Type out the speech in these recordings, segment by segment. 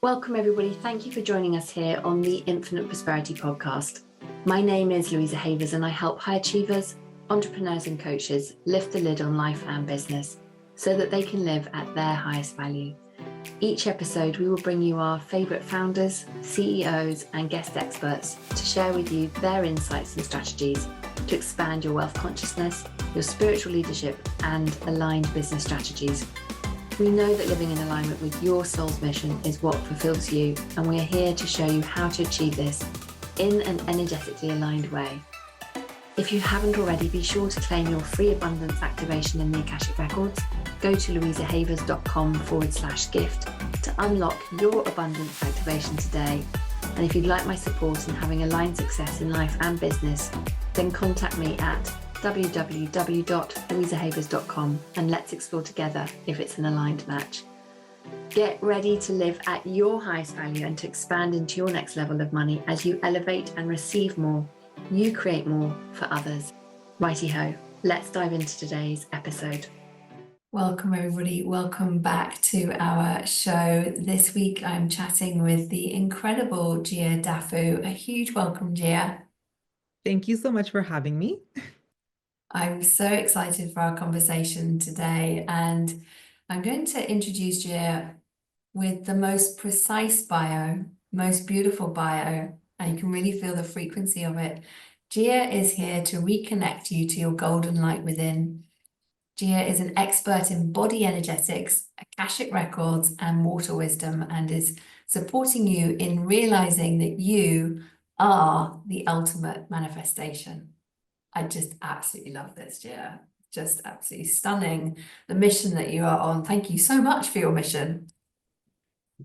Welcome, everybody. Thank you for joining us here on the Infinite Prosperity Podcast. My name is Louisa Havers, and I help high achievers, entrepreneurs, and coaches lift the lid on life and business so that they can live at their highest value. Each episode, we will bring you our favorite founders, CEOs, and guest experts to share with you their insights and strategies to expand your wealth consciousness, your spiritual leadership, and aligned business strategies. We know that living in alignment with your soul's mission is what fulfills you, and we are here to show you how to achieve this in an energetically aligned way. If you haven't already, be sure to claim your free abundance activation in the Akashic Records. Go to louisahavers.com/gift to unlock your abundance activation today. And if you'd like my support in having aligned success in life and business, then contact me at www.louisahavers.com and let's explore together if it's an aligned match. Get ready to live at your highest value and to expand into your next level of money as you elevate and receive more. You create more for others. Righty ho, let's dive into today's episode. Welcome, everybody. Welcome back to our show. This week, I'm chatting with the incredible Gia Dafu. A huge welcome, Gia. Thank you so much for having me. I'm so excited for our conversation today, and I'm going to introduce Gia with the most precise bio, most beautiful bio, and you can really feel the frequency of it. Gia is here to reconnect you to your golden light within. Gia is an expert in body energetics, Akashic records, and water wisdom, and is supporting you in realizing that you are the ultimate manifestation. I just absolutely love this, Gia. Just absolutely stunning, the mission that you are on. Thank you so much for your mission.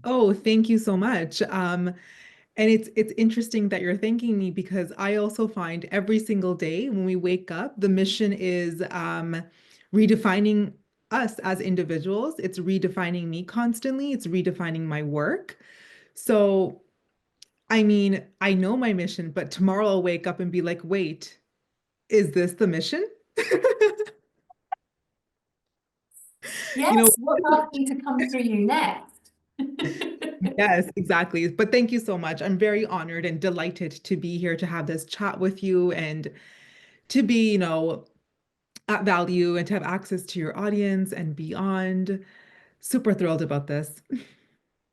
Oh, thank you so much. And it's interesting that you're thanking me because I also find every single day when we wake up, the mission is redefining us as individuals. It's redefining me constantly. It's redefining my work. So, I mean, I know my mission, but tomorrow I'll wake up and be like, wait, is this the mission? Yes, what's asking to come through you next? Yes, exactly. But thank you so much. I'm very honored and delighted to be here to have this chat with you and to be, at value and to have access to your audience and beyond. Super thrilled about this.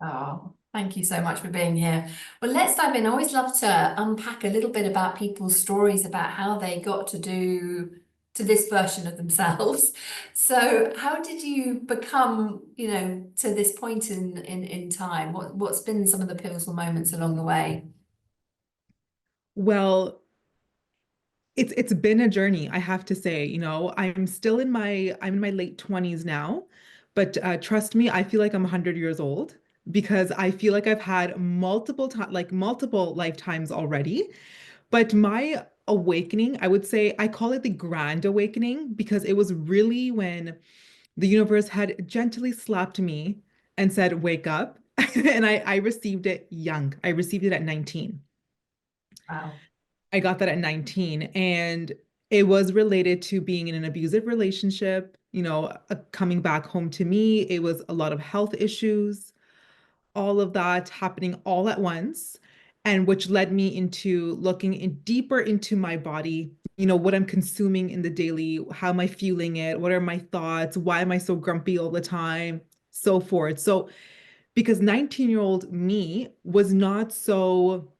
Oh, thank you so much for being here. Well, let's dive in. I always love to unpack a little bit about people's stories about how they got to this version of themselves. So how did you become, to this point in time? What's been some of the pivotal moments along the way? Well, it's been a journey, I have to say. I'm in my late 20s now, but trust me, I feel like I'm 100 years old because I feel like I've had multiple lifetimes already. But my awakening, I would say, I call it the grand awakening because it was really when the universe had gently slapped me and said, wake up. And I received it young. I received it at 19. Wow. I got that at 19. And it was related to being in an abusive relationship, coming back home to me. It was a lot of health issues, all of that happening all at once, and which led me into looking deeper into my body, what I'm consuming in the daily, how am I fueling it, what are my thoughts, why am I so grumpy all the time, so forth. So because 19-year-old me was not so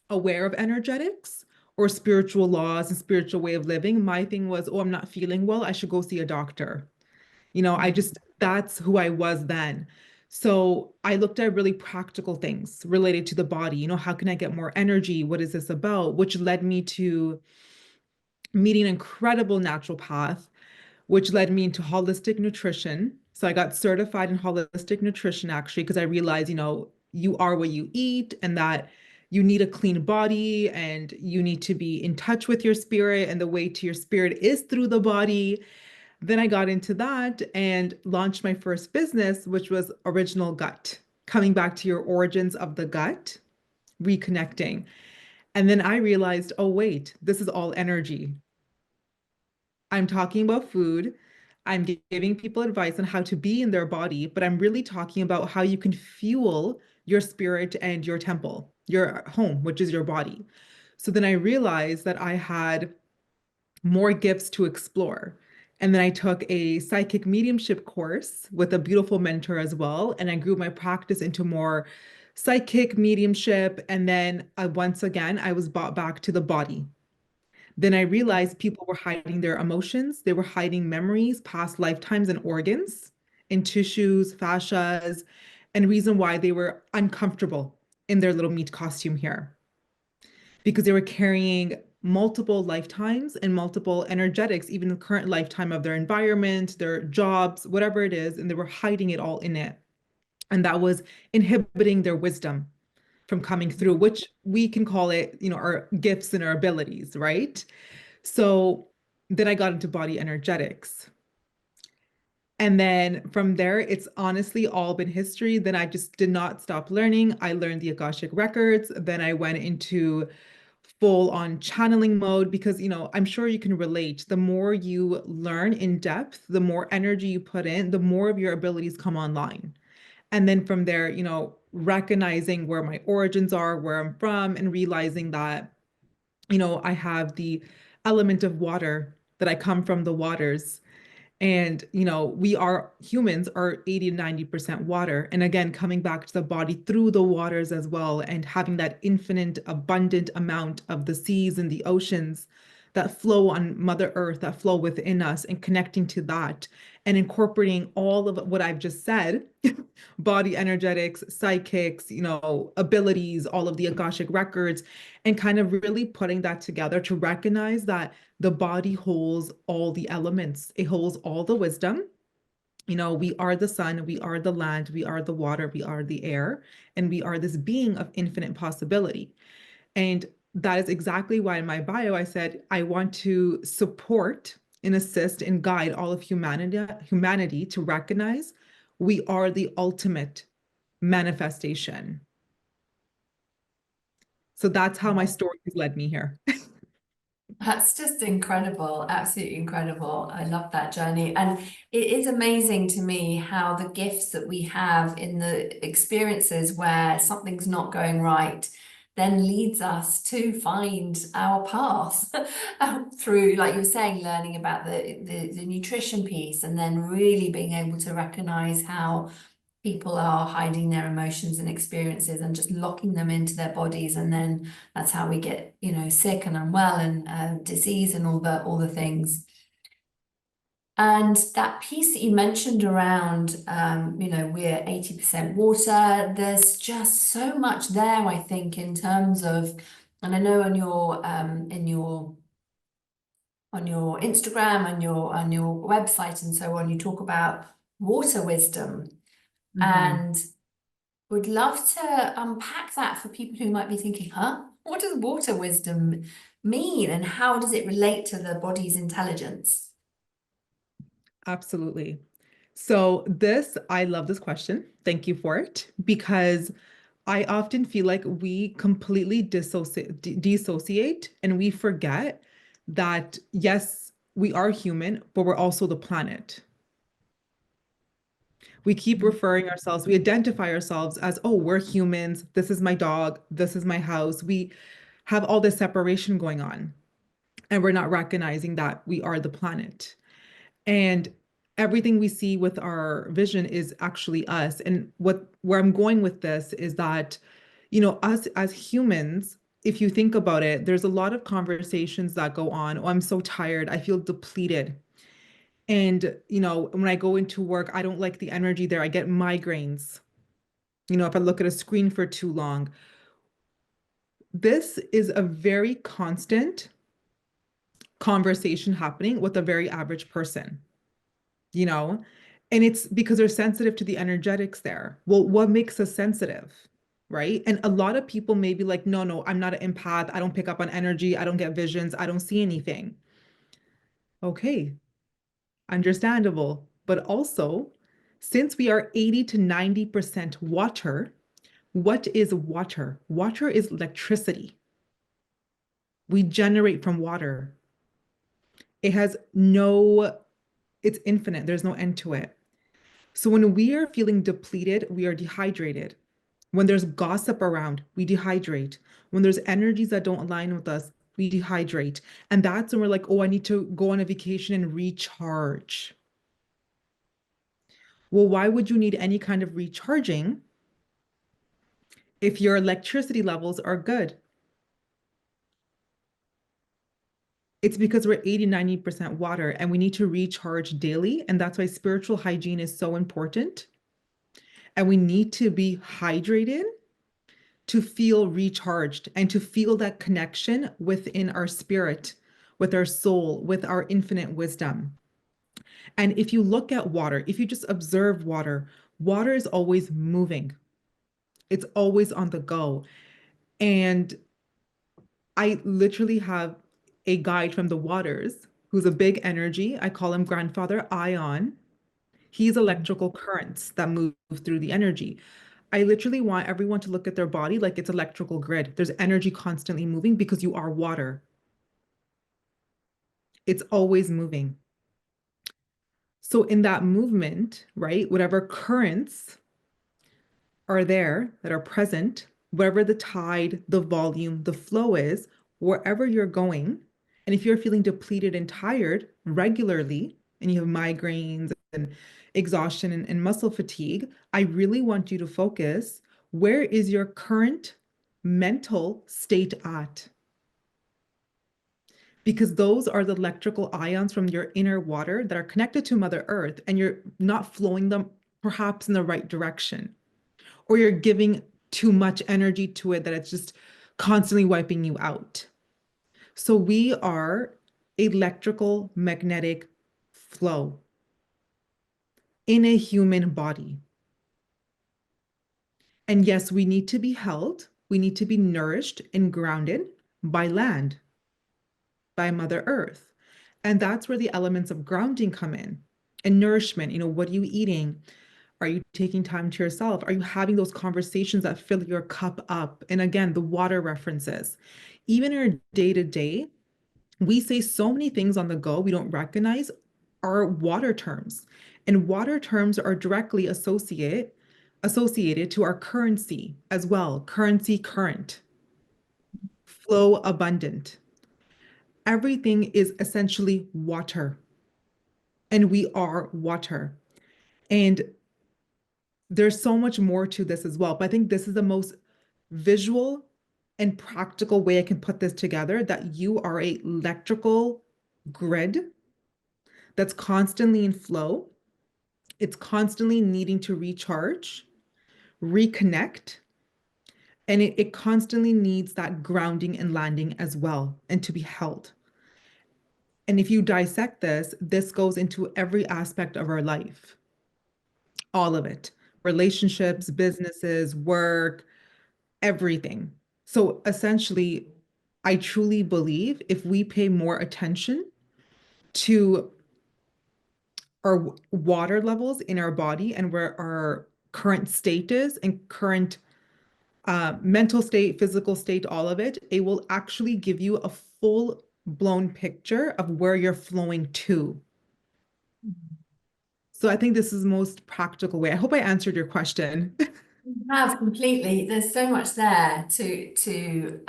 aware of energetics or spiritual laws and spiritual way of living, my thing was, oh, I'm not feeling well, I should go see a doctor. That's who I was then. So I looked at really practical things related to the body. How can I get more energy? What is this about? Which led me to meeting an incredible naturopath, which led me into holistic nutrition. So I got certified in holistic nutrition actually, because I realized, you are what you eat and that you need a clean body and you need to be in touch with your spirit, and the way to your spirit is through the body. Then I got into that and launched my first business, which was Original Gut, coming back to your origins of the gut, reconnecting. And then I realized, oh, wait, this is all energy. I'm talking about food. I'm giving people advice on how to be in their body, but I'm really talking about how you can fuel your spirit and your temple, your home, which is your body. So then I realized that I had more gifts to explore. And then I took a psychic mediumship course with a beautiful mentor as well. And I grew my practice into more psychic mediumship. And then once again, I was brought back to the body. Then I realized people were hiding their emotions, they were hiding memories, past lifetimes, and organs in tissues, fascias, and reason why they were uncomfortable in their little meat costume here because they were carrying multiple lifetimes and multiple energetics, even the current lifetime of their environment, their jobs, whatever it is, and they were hiding it all in it. And that was inhibiting their wisdom from coming through, which we can call it, our gifts and our abilities, right? So then I got into body energetics. And then from there, it's honestly all been history. Then I just did not stop learning. I learned the Akashic records. Then I went into full on channeling mode because, I'm sure you can relate. The more you learn in depth, the more energy you put in, the more of your abilities come online. And then from there, recognizing where my origins are, where I'm from, and realizing that, I have the element of water, that I come from the waters. And, we are humans are 80 to 90% water. And again, coming back to the body through the waters as well, and having that infinite, abundant amount of the seas and the oceans that flow on Mother Earth, that flow within us, and connecting to that and incorporating all of what I've just said, body energetics, psychics, abilities, all of the Akashic records, and kind of really putting that together to recognize that the body holds all the elements. It holds all the wisdom. We are the sun, we are the land, we are the water, we are the air, and we are this being of infinite possibility. And that is exactly why in my bio I said I want to support and assist and guide all of humanity to recognize we are the ultimate manifestation. So that's how my story has led me here. That's just incredible, absolutely incredible. I love that journey. And it is amazing to me how the gifts that we have in the experiences where something's not going right then leads us to find our path through, like you were saying, learning about the nutrition piece and then really being able to recognize how people are hiding their emotions and experiences and just locking them into their bodies, and then that's how we get sick and unwell and disease and all the things. And that piece that you mentioned around we're 80% water, there's just so much there, I think, in terms of, and I know on your Instagram and your website and so on, you talk about water wisdom. And would love to unpack that for people who might be thinking, huh? What does water wisdom mean and how does it relate to the body's intelligence? Absolutely. So I love this question. Thank you for it because I often feel like we completely dissociate and we forget that, yes, we are human, but we're also the planet. We keep referring ourselves, we identify ourselves as, oh, we're humans. This is my dog. This is my house. We have all this separation going on, and we're not recognizing that we are the planet. And everything we see with our vision is actually us. And where I'm going with this is that, us as humans, if you think about it, there's a lot of conversations that go on. Oh, I'm so tired. I feel depleted. And, when I go into work, I don't like the energy there. I get migraines. If I look at a screen for too long. This is a very constant conversation happening with a very average person, you know? And it's because they're sensitive to the energetics there. Well, what makes us sensitive? Right. And a lot of people may be like, no, no, I'm not an empath. I don't pick up on energy. I don't get visions. I don't see anything. Okay, understandable. But also, since we are 80 to 90% water, what is water? Water is electricity. We generate from water. It has no, it's infinite. There's no end to it. So when we are feeling depleted, we are dehydrated. When there's gossip around, we dehydrate. When there's energies that don't align with us, we dehydrate. And that's when we're like, oh, I need to go on a vacation and recharge. Well, why would you need any kind of recharging if your electricity levels are good? It's because we're 80, 90% water and we need to recharge daily. And that's why spiritual hygiene is so important. And we need to be hydrated to feel recharged and to feel that connection within our spirit, with our soul, with our infinite wisdom. And if you look at water, if you just observe water, water is always moving. It's always on the go. And I literally have a guide from the waters who's a big energy. I call him Grandfather Ion. He's electrical currents that move through the energy. I literally want everyone to look at their body like it's electrical grid. There's energy constantly moving because you are water. It's always moving. So in that movement, right, whatever currents are there that are present, wherever the tide, the volume, the flow is, wherever you're going, and if you're feeling depleted and tired regularly, and you have migraines and exhaustion and muscle fatigue, I really want you to focus, where is your current mental state at? Because those are the electrical ions from your inner water that are connected to Mother Earth, and you're not flowing them perhaps in the right direction, or you're giving too much energy to it that it's just constantly wiping you out. So we are electrical magnetic flow in a human body. And yes, we need to be held, we need to be nourished and grounded by land, by Mother Earth. And that's where the elements of grounding come in and nourishment. You know, what are you eating? Are you taking time to yourself? Are you having those conversations that fill your cup up? And again, the water references. Even in our day to day, we say so many things on the go we don't recognize are water terms. And water terms are directly associated to our currency as well. Currency, current, flow, abundant. Everything is essentially water, and we are water. And there's so much more to this as well. But I think this is the most visual and practical way I can put this together, that you are a electrical grid that's constantly in flow. It's constantly needing to recharge, reconnect, and it constantly needs that grounding and landing as well, and to be held. And if you dissect this, this goes into every aspect of our life, all of it, relationships, businesses, work, everything. So essentially, I truly believe if we pay more attention to our water levels in our body and where our current state is and current mental state, physical state, all of it, it will actually give you a full blown picture of where you're flowing to. So I think this is the most practical way. I hope I answered your question. You have completely. There's so much there to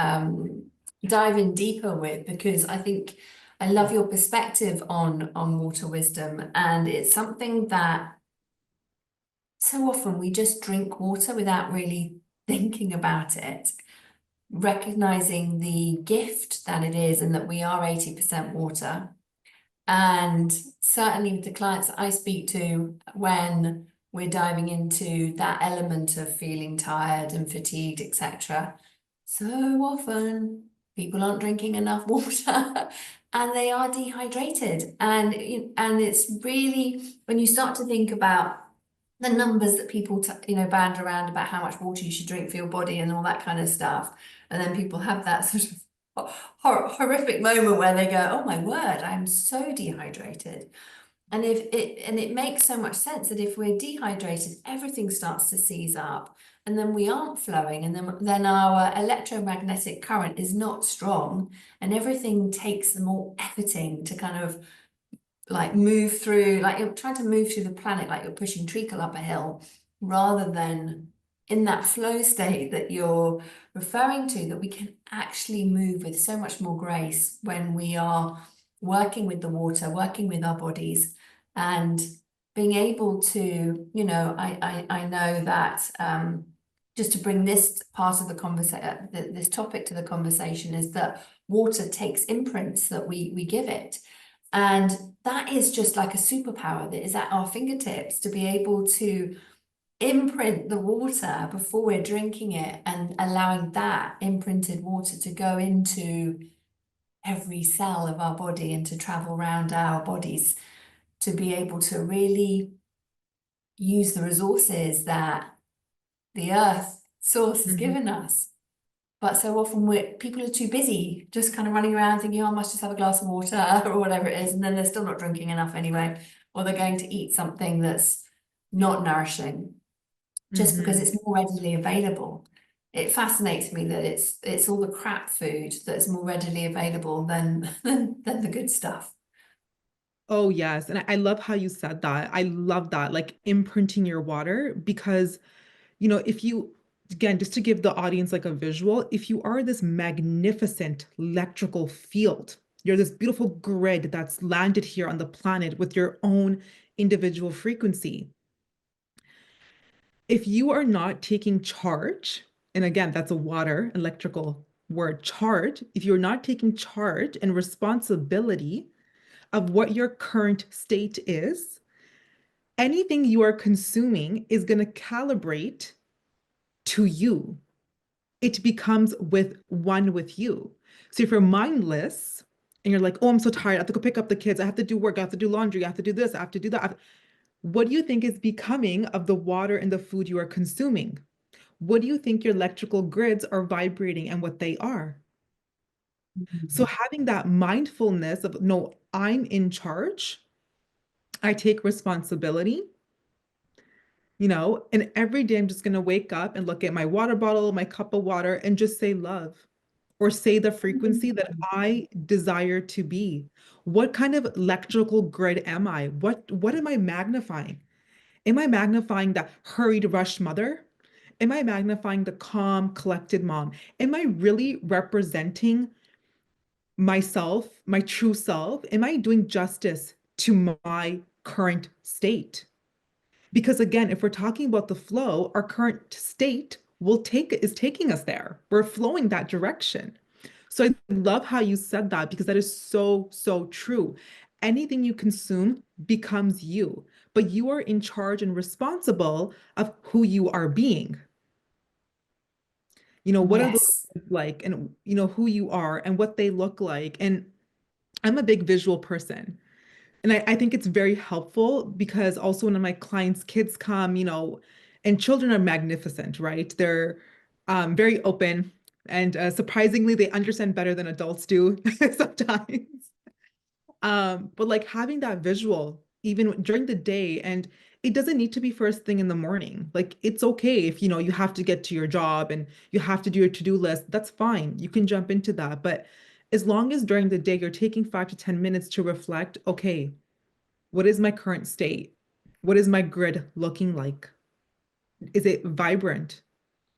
dive in deeper with, because I think I love your perspective on water wisdom, and it's something that so often we just drink water without really thinking about it, recognizing the gift that it is, and that we are 80% water. And certainly with the clients that I speak to, when we're diving into that element of feeling tired and fatigued, etc., so often people aren't drinking enough water and they are dehydrated. And it's really, when you start to think about the numbers that people band around about how much water you should drink for your body and all that kind of stuff, and then people have that sort of horrific moment where they go, oh my word, I'm so dehydrated. And it makes so much sense that if we're dehydrated, everything starts to seize up, and then we aren't flowing, and then our electromagnetic current is not strong, and everything takes more efforting to kind of like move through, like you're trying to move through the planet, like you're pushing treacle up a hill, rather than in that flow state that you're referring to, that we can actually move with so much more grace when we are working with the water, working with our bodies, and being able to, I know that just to bring this part of the conversation, this topic to the conversation, is that water takes imprints that we give it. And that is just like a superpower that is at our fingertips, to be able to imprint the water before we're drinking it, and allowing that imprinted water to go into every cell of our body and to travel around our bodies, to be able to really use the resources that the earth source has Mhm. given us. But so often people are too busy just kind of running around thinking, oh, I must just have a glass of water or whatever it is, and then they're still not drinking enough anyway, or they're going to eat something that's not nourishing just because Mhm. it's more readily available. It fascinates me that it's all the crap food that's more readily available than than the good stuff. Oh, yes. And I love how you said that. I love that, like imprinting your water, because, if you, again, just to give the audience like a visual, if you are this magnificent electrical field, you're this beautiful grid that's landed here on the planet with your own individual frequency. If you are not taking charge, and again, that's a water electrical word, charge, if you're not taking charge and responsibility of what your current state is, anything you are consuming is going to calibrate to you. It becomes with one with you. So if you're mindless and you're like, oh, I'm so tired, I have to go pick up the kids, I have to do work, I have to do laundry, I have to do this, I have to do that. What do you think is becoming of the water and the food you are consuming? What do you think your electrical grids are vibrating and what they are? So Mhm. having that mindfulness of, no, I'm in charge, I take responsibility, and every day I'm just going to wake up and look at my water bottle, my cup of water, and just say love, or say the frequency that I desire to be. What kind of electrical grid am I? What am I magnifying? Am I magnifying the hurried, rushed mother? Am I magnifying the calm, collected mom? Am I really representing myself, my true self? Am I doing justice to my current state? Because again, if we're talking about the flow, our current state is taking us there. We're flowing that direction. So I love how you said that, because that is so, so true. Anything you consume becomes you, but you are in charge and responsible of who you are being. What are those Yes. like, and who you are and what they look like. And I'm a big visual person. And I think it's very helpful, because also when my clients' kids come, and children are magnificent, right? They're very open, and surprisingly, they understand better than adults do sometimes. But like having that visual, even during the day, and it doesn't need to be first thing in the morning. Like it's okay if, you have to get to your job and you have to do your to-do list, that's fine. You can jump into that. But as long as during the day you're taking 5 to 10 minutes to reflect, okay, what is my current state? What is my grid looking like? Is it vibrant?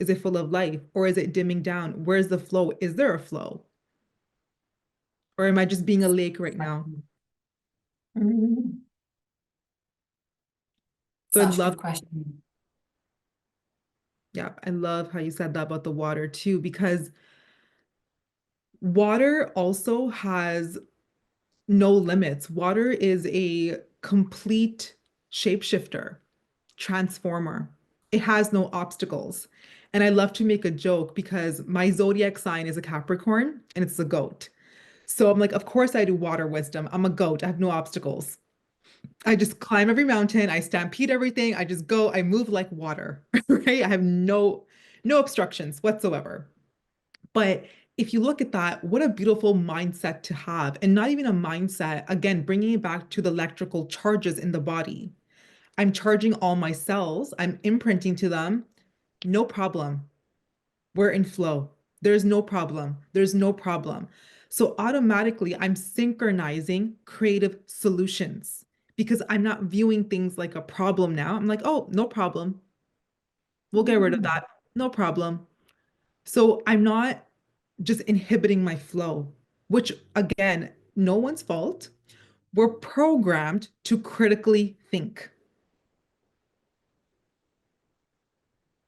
Is it full of life? Or is it dimming down? Where's the flow? Is there a flow? Or am I just being a lake right now? Mhm. So I Such a love, good question. yeah, I love how you said that about the water too, because water also has no limits. Water is a complete shapeshifter, transformer. It has no obstacles. And I love to make a joke, because my zodiac sign is a Capricorn and it's a goat. So I'm like, of course I do water wisdom. I'm a goat. I have no obstacles. I just climb every mountain. I stampede everything. I just go. I move like water, right? I have no obstructions whatsoever. But if you look at that, what a beautiful mindset to have. And not even a mindset, again, bringing it back to the electrical charges in the body. I'm charging all my cells, I'm imprinting to them, no problem. We're in flow. There's no problem. There's no problem. So automatically, I'm synchronizing creative solutions, because I'm not viewing things like a problem now. I'm like, oh, no problem. We'll get rid of that. No problem. So I'm not just inhibiting my flow, which again, no one's fault. We're programmed to critically think.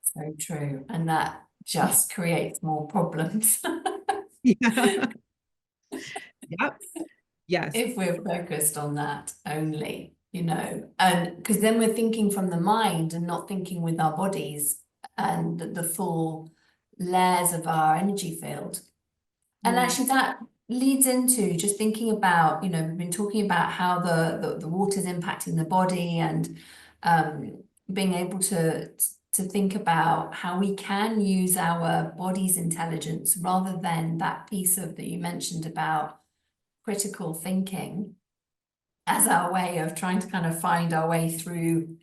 So true. And that just creates more problems. Yeah. Yep. Yes. If we're focused on that only, and because then we're thinking from the mind and not thinking with our bodies and the full layers of our energy field. And Mm. actually that leads into just thinking about, we've been talking about how the water's impacting the body and being able to think about how we can use our body's intelligence rather than that piece of that you mentioned about critical thinking as our way of trying to kind of find our way through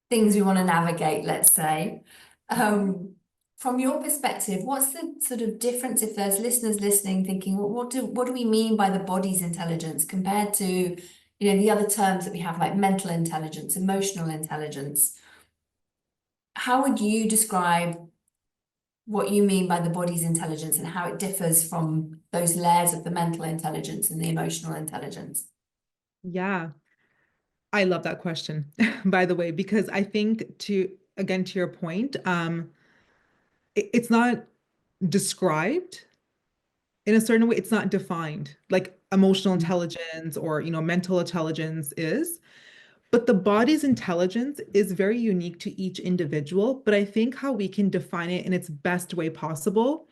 things we want to navigate, let's say. From your perspective, what's the sort of difference if there's listeners listening thinking, well, what do we mean by the body's intelligence compared to, the other terms that we have like mental intelligence, emotional intelligence? How would you describe what you mean by the body's intelligence and how it differs from those layers of the mental intelligence and the emotional intelligence? Yeah. I love that question, by the way, because I think again, to your point, it's not described in a certain way. It's not defined like emotional intelligence or, mental intelligence is. But the body's intelligence is very unique to each individual. But I think how we can define it in its best way possible.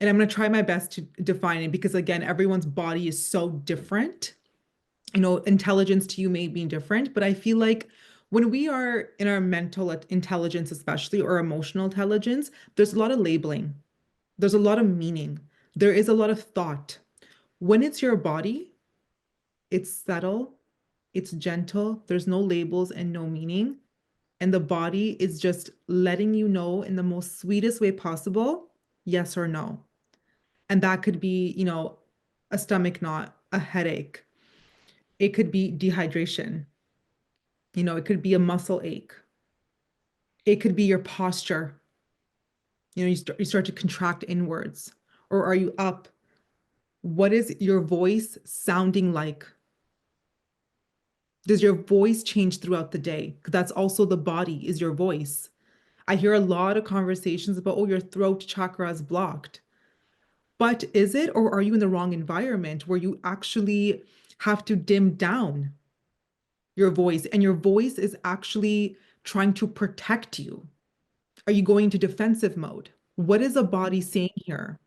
And I'm going to try my best to define it because, again, everyone's body is so different. Intelligence to you may be different, but I feel like when we are in our mental intelligence, especially or emotional intelligence, there's a lot of labeling, there's a lot of meaning, there is a lot of thought. When it's your body, it's subtle, it's gentle, there's no labels and no meaning. And the body is just letting you know in the most sweetest way possible, yes or no. And that could be, a stomach knot, a headache. It could be dehydration. It could be a muscle ache. It could be your posture. You start to contract inwards. Or are you up? What is your voice sounding like? Does your voice change throughout the day? 'Cause that's also the body, is your voice. I hear a lot of conversations about, oh, your throat chakra is blocked. But is it, or are you in the wrong environment where you actually have to dim down your voice and your voice is actually trying to protect you? Are you going to defensive mode? What is a body saying here?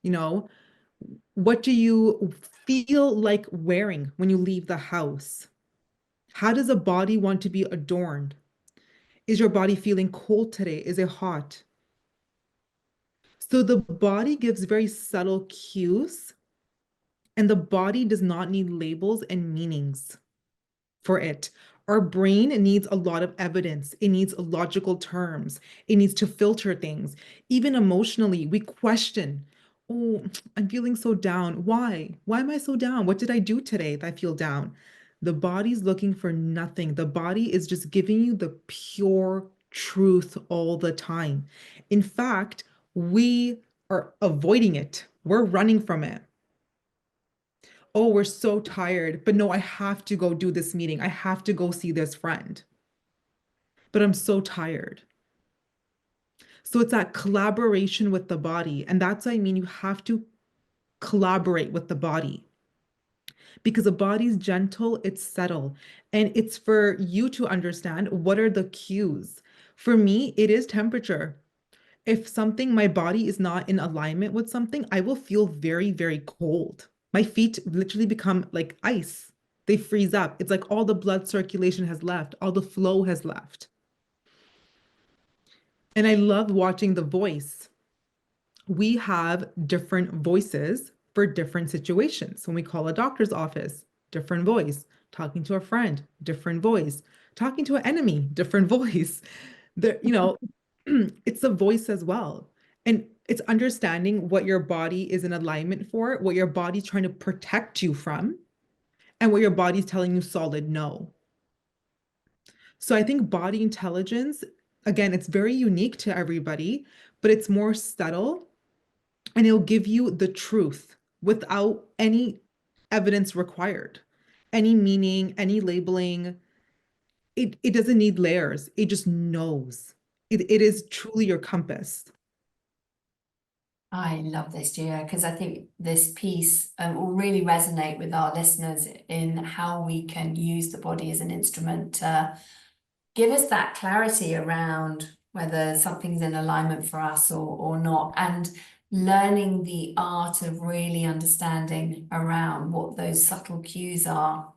You know, what do you feel like wearing when you leave the house? How does a body want to be adorned? Is your body feeling cold today? Is it hot? So the body gives very subtle cues, and the body does not need labels and meanings for it. Our brain needs a lot of evidence. It needs logical terms. It needs to filter things. Even emotionally, we question, oh, I'm feeling so down. Why? Why am I so down? What did I do today that I feel down? The body's looking for nothing. The body is just giving you the pure truth all the time. In fact, we are avoiding it. We're running from it. Oh, we're so tired, but no, I have to go do this meeting. I have to go see this friend, but I'm so tired. So it's that collaboration with the body. And that's what I mean. You have to collaborate with the body because the body's gentle, it's subtle, and it's for you to understand what are the cues. For me, it is temperature. If my body is not in alignment with something, I will feel very, very cold. My feet literally become like ice. They freeze up. It's like all the blood circulation has left, all the flow has left. And I love watching The Voice. We have different voices for different situations. When we call a doctor's office, different voice. Talking to a friend, different voice. Talking to an enemy, different voice. The, you know, it's the voice as well. And it's understanding what your body is in alignment for, what your body's trying to protect you from, and what your body's telling you solid no. So I think body intelligence, again, it's very unique to everybody, but it's more subtle and it'll give you the truth without any evidence required, any meaning, any labeling. It doesn't need layers. It just knows. It is truly your compass. I love this, Gia, because I think this piece will really resonate with our listeners in how we can use the body as an instrument to give us that clarity around whether something's in alignment for us or not, and learning the art of really understanding around what those subtle cues are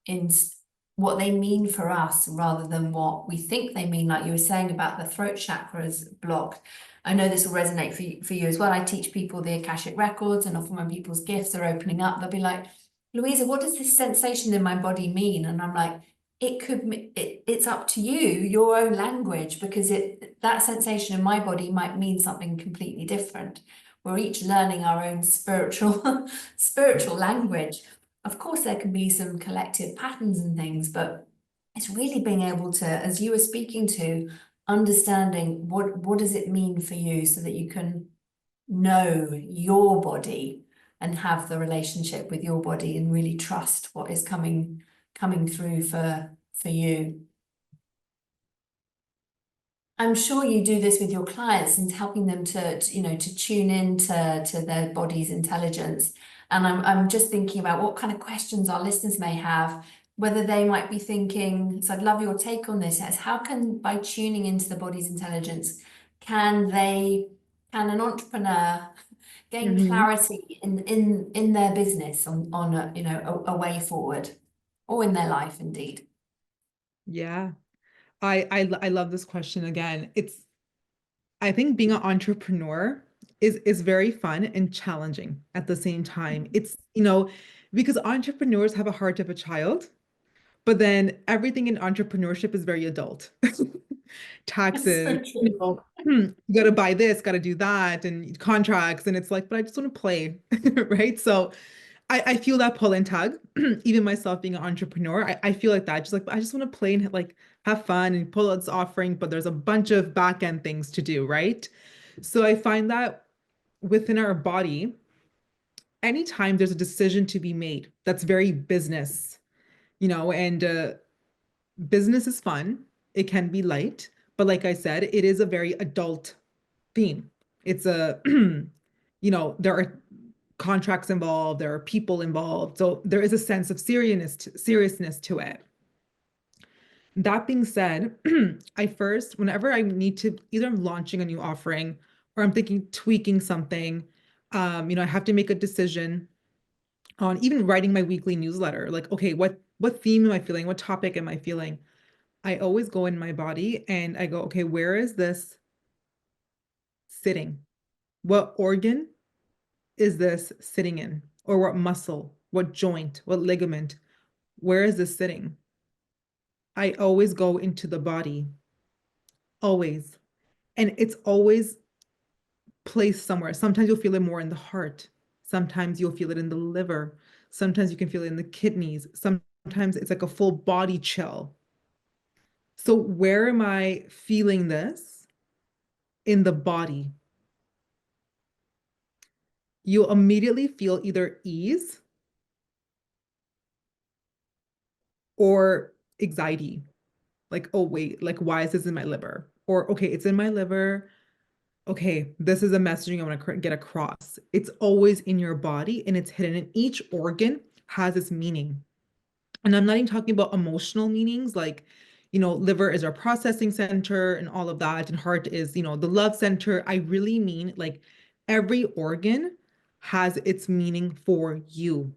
in what they mean for us rather than what we think they mean. Like you were saying about the throat chakras blocked. I know this will resonate for you as well. I teach people the Akashic records, and often when people's gifts are opening up, they'll be like, Louisa, what does this sensation in my body mean? And I'm like, it's up to you, your own language, because that sensation in my body might mean something completely different. We're each learning our own spiritual language. Of course, there can be some collective patterns and things, but it's really being able to, as you were speaking to, understanding what does it mean for you so that you can know your body and have the relationship with your body and really trust what is coming through for you. I'm sure you do this with your clients and helping them to tune in to their body's intelligence. And I'm just thinking about what kind of questions our listeners may have, whether they might be thinking, so I'd love your take on this, as how can, by tuning into the body's intelligence, can an entrepreneur gain Mhm. clarity in their business on a way forward, or in their life indeed? Yeah. I love this question again. I think being an entrepreneur is very fun and challenging at the same time. Because entrepreneurs have a heart of a child, but then everything in entrepreneurship is very adult. That's Taxes, so true. you got to buy this, got to do that, and contracts. And it's like, but I just want to play, right? So I feel that pull and tug. Even myself being an entrepreneur, I feel like that. Just like I just want to play and like have fun and pull out this offering, but there's a bunch of back end things to do, right? So I find that within our body, anytime there's a decision to be made, that's very business, and business is fun. It can be light, but like I said, it is a very adult theme. It's there are contracts involved, there are people involved. So there is a sense of seriousness to it. That being said, whenever I need to, either I'm launching a new offering or I'm thinking tweaking something, I have to make a decision on even writing my weekly newsletter. Like, okay, what theme am I feeling? What topic am I feeling? I always go in my body and I go, okay, where is this sitting? What organ is this sitting in? Or what muscle, what joint, what ligament? Where is this sitting? I always go into the body, always. And it's always placed somewhere. Sometimes you'll feel it more in the heart. Sometimes you'll feel it in the liver. Sometimes you can feel it in the kidneys. Sometimes it's like a full body chill. So, where am I feeling this? In the body. You'll immediately feel either ease or anxiety. Like, oh, wait, like, why is this in my liver? Or, okay, it's in my liver. Okay, this is a messaging I want to get across. It's always in your body and it's hidden, and each organ has its meaning. And I'm not even talking about emotional meanings, like, liver is our processing center and all of that, and heart is, the love center. I really mean like every organ has its meaning for you,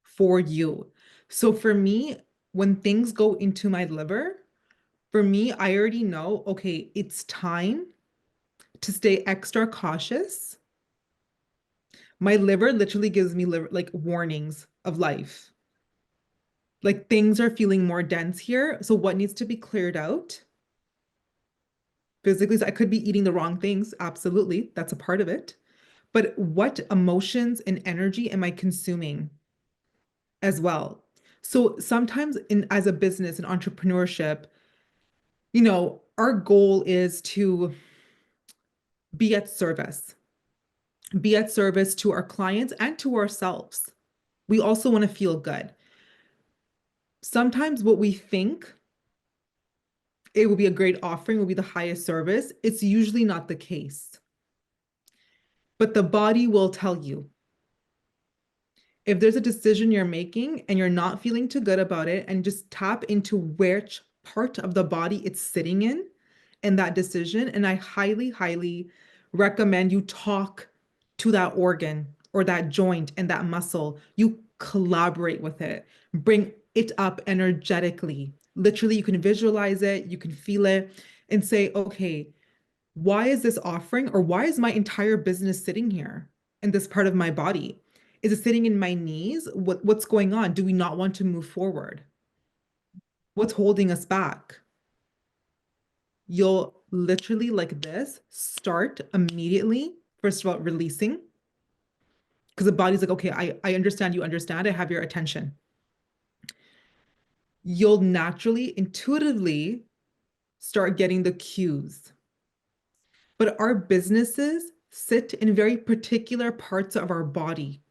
for you. So for me, when things go into my liver, for me, I already know, okay, it's time to stay extra cautious. My liver literally gives me like warnings of life. Like things are feeling more dense here. So what needs to be cleared out? Physically, so I could be eating the wrong things. Absolutely. That's a part of it. But what emotions and energy am I consuming as well? So sometimes as a business and entrepreneurship, our goal is to be at service, be at service to our clients and to ourselves. We also want to feel good. Sometimes what we think it will be a great offering, will be the highest service. It's usually not the case. But the body will tell you. If there's a decision you're making and you're not feeling too good about it, and just tap into which part of the body it's sitting in that decision. And I highly, highly recommend you talk to that organ or that joint and that muscle. You collaborate with it, bring it up energetically. Literally, you can visualize it, you can feel it, and say, okay, why is this offering, or why is my entire business sitting here in this part of my body? Is it sitting in my knees? What's going on? Do we not want to move forward? What's holding us back? You'll literally, like this, start immediately. First of all, releasing, because the body's like, okay, I understand, you understand, I have your attention. You'll naturally, intuitively start getting the cues. But our businesses sit in very particular parts of our body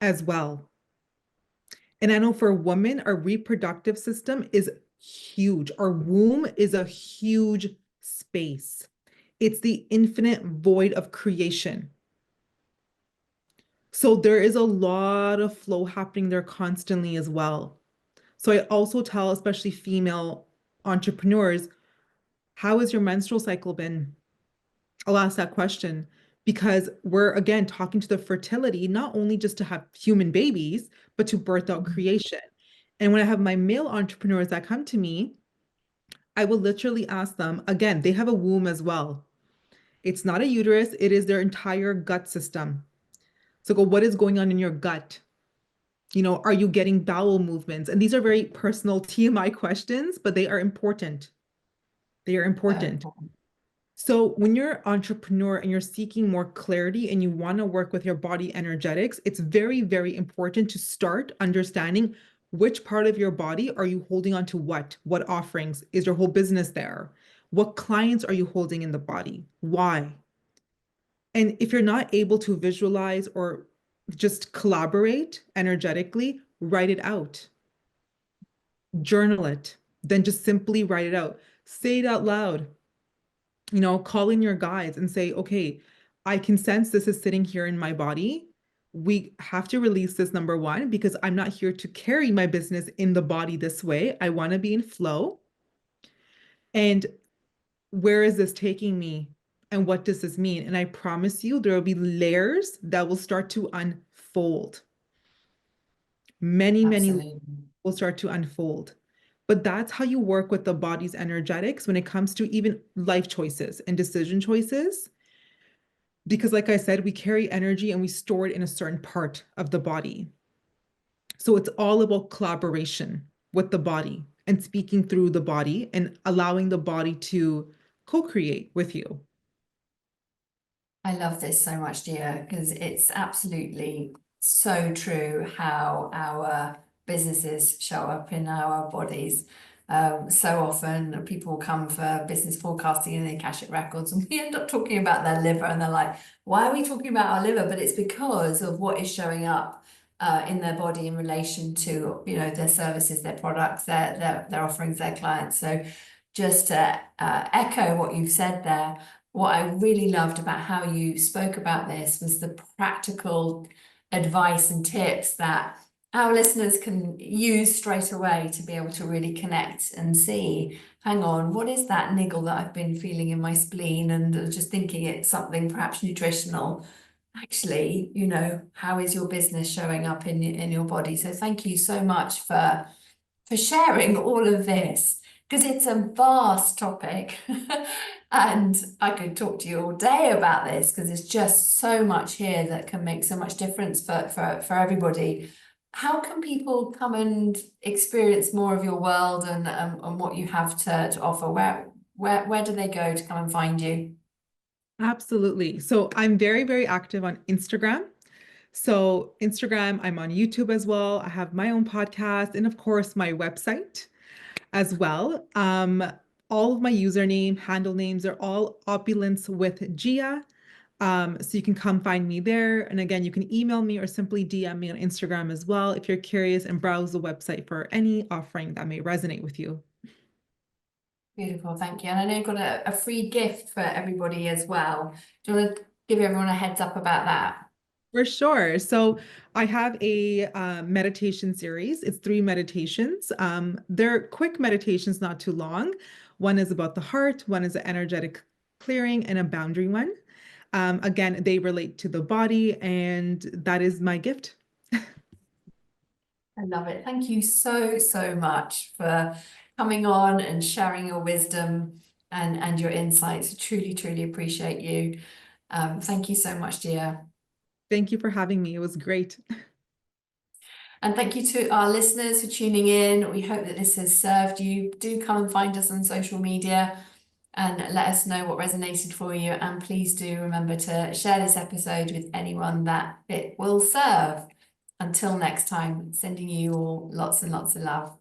as well. And I know for women, our reproductive system is huge. Our womb is a huge space. It's the infinite void of creation. So there is a lot of flow happening there constantly as well. So I also tell, especially female entrepreneurs, how has your menstrual cycle been? I'll ask that question because we're again talking to the fertility, not only just to have human babies, but to birth out creation. And when I have my male entrepreneurs that come to me, I will literally ask them, again, they have a womb as well. It's not a uterus, it is their entire gut system. So go, what is going on in your gut? Are you getting bowel movements? And these are very personal TMI questions, but they are important. They are important. So when you're an entrepreneur and you're seeking more clarity and you want to work with your body energetics, it's very, very important to start understanding which part of your body are you holding on to what offerings, is your whole business there? What clients are you holding in the body? Why? And if you're not able to visualize or just collaborate energetically, write it out, journal it, then just simply write it out, say it out loud. Call in your guides and say, okay, I can sense this is sitting here in my body. We have to release this, number one, because I'm not here to carry my business in the body this way. I want to be in flow. And where is this taking me? And what does this mean? And I promise you, there will be layers that will start to unfold. Many, many will start to unfold. But that's how you work with the body's energetics when it comes to even life choices and decision choices. Because like I said, we carry energy and we store it in a certain part of the body. So it's all about collaboration with the body and speaking through the body and allowing the body to co-create with you. I love this so much, Gia, because it's absolutely so true how our businesses show up in our bodies. So often people come for business forecasting in the Akashic Records and we end up talking about their liver and they're like, why are we talking about our liver? But it's because of what is showing up in their body in relation to, their services, their products, their offerings, their clients. So just to echo what you've said there, what I really loved about how you spoke about this was the practical advice and tips that our listeners can use straight away to be able to really connect and see, hang on, what is that niggle that I've been feeling in my spleen and just thinking it's something perhaps nutritional. Actually, how is your business showing up in your body? So thank you so much for sharing all of this, because it's a vast topic and I could talk to you all day about this because there's just so much here that can make so much difference for everybody. How can people come and experience more of your world and what you have to offer? Where do they go to come and find you? Absolutely. So I'm very, very active on Instagram. So Instagram, I'm on YouTube as well. I have my own podcast and of course my website as well. All of my username, handle names are all Opulence with Gia. So you can come find me there. And again, you can email me or simply DM me on Instagram as well if you're curious, and browse the website for any offering that may resonate with you. Beautiful, thank you. And I know you've got a free gift for everybody as well. Do you want to give everyone a heads up about that? For sure. So I have a meditation series. It's 3 meditations. They're quick meditations, not too long. One is about the heart, one is an energetic clearing, and a boundary one. Again, they relate to the body, and that is my gift. I love it. Thank you so, so much for coming on and sharing your wisdom and your insights. Truly, truly appreciate you. Thank you so much, dear. Thank you for having me. It was great. And thank you to our listeners for tuning in. We hope that this has served you. Do come and find us on social media and let us know what resonated for you. And please do remember to share this episode with anyone that it will serve. Until next time, sending you all lots and lots of love.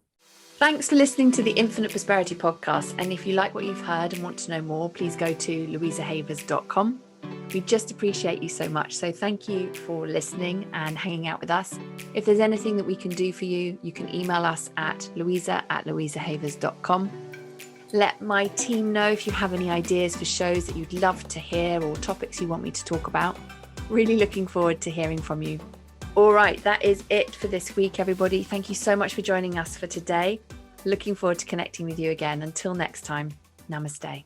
Thanks for listening to the Infinite Prosperity Podcast. And if you like what you've heard and want to know more, please go to louisahavers.com. We just appreciate you so much. So thank you for listening and hanging out with us. If there's anything that we can do for you, you can email us at louisa@louisahavers.com. Let my team know if you have any ideas for shows that you'd love to hear or topics you want me to talk about. Really looking forward to hearing from you. All right, that is it for this week, everybody. Thank you so much for joining us for today. Looking forward to connecting with you again. Until next time, namaste.